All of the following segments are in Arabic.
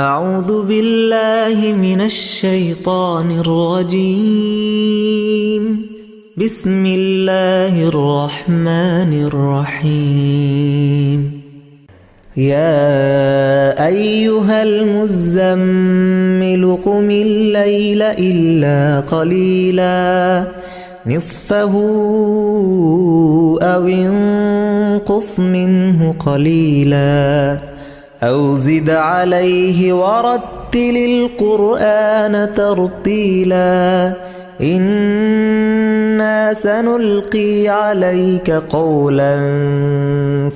أعوذ بالله من الشيطان الرجيم. بسم الله الرحمن الرحيم. يا أيها المزمل قم الليل إلا قليلا نصفه أو انقص منه قليلا أو زد عليه ورتل القرآن ترتيلا إنا سنلقي عليك قولا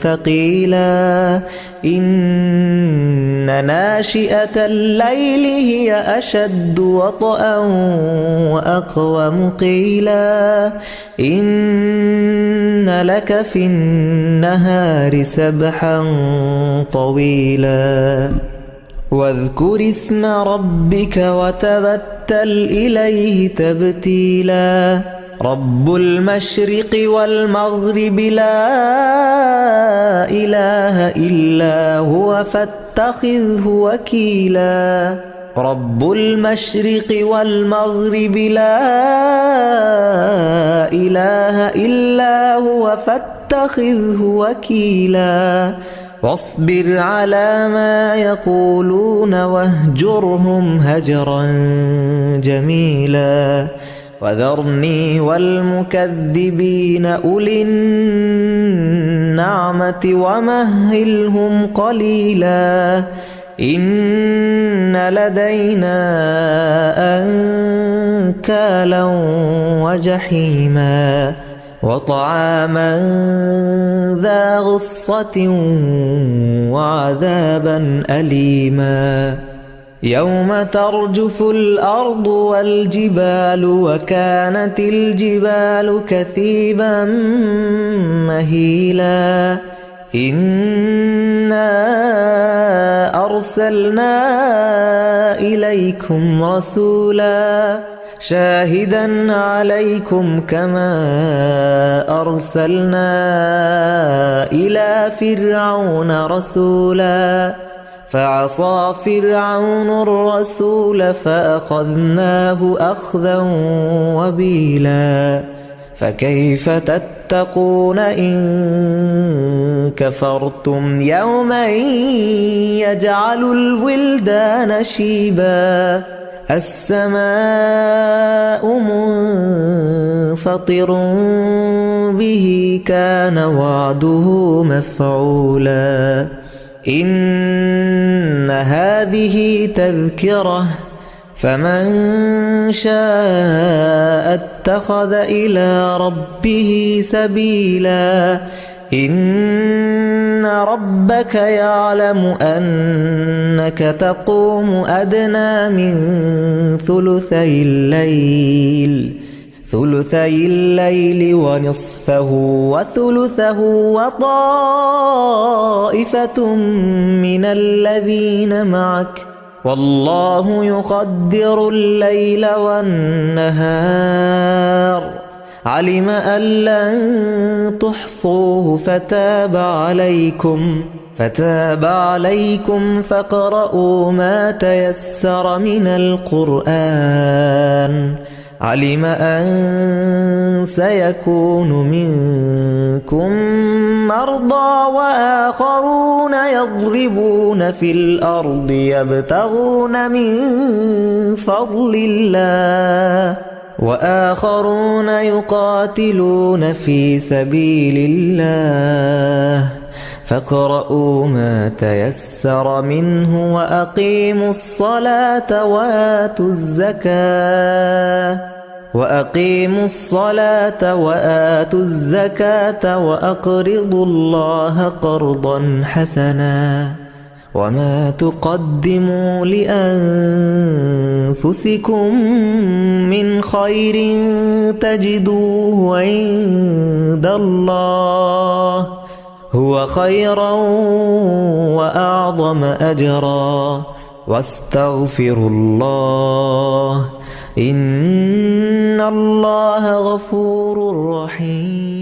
ثقيلا إن ناشئة الليل هي أشد وطئا وأقوم قيلا إن لك في النهار سبحا طويلا واذكر اسم ربك وتبتل إليه تبتيلا رب المشرق والمغرب لا إله إلا هو فاتخذه وكيلا رب المشرق والمغرب لا إله إلا هو فاتخذه وكيلا واصبر على ما يقولون واهجرهم هجرا جميلا وذرني والمكذبين أولي النعمة ومهلهم قليلا إن لدينا أنكالا وجحيما وطعاما ذا غصة وعذابا أليما يوم ترجف الأرض والجبال وكانت الجبال كثيبا مهيلا إنا أرسلنا إليكم رسولا شاهدا عليكم كما أرسلنا إلى فرعون رسولا فعصى فرعون الرسول فأخذناه أخذا وبيلا فكيف تتقون إن كفرتم يوما يجعل الولدان شيبا السماء منفطر به كان وعده مفعولا إن هذه تذكرة فمن شاء اتخذ إلى ربه سبيلا إن ربك يعلم أنك تقوم أدنى من ثلثي الليل ونصفه وثلثه وطائفة من الذين معك والله يقدر الليل والنهار علم أن لن تحصوه فتاب عليكم فاقرؤوا ما تيسر من القرآن علم أن سيكون منكم مرضى وآخرون يضربون في الأرض يبتغون من فضل الله وآخرون يقاتلون في سبيل الله فاقرؤوا ما تيسر منه وأقيموا الصلاة وآتوا الزكاة وأقرضوا الله قرضا حسنا وما تقدموا لأنفسكم من خير تجدوه عند الله هو خيرا وأعظم أجرا واستغفروا الله إن الله غفور رحيم.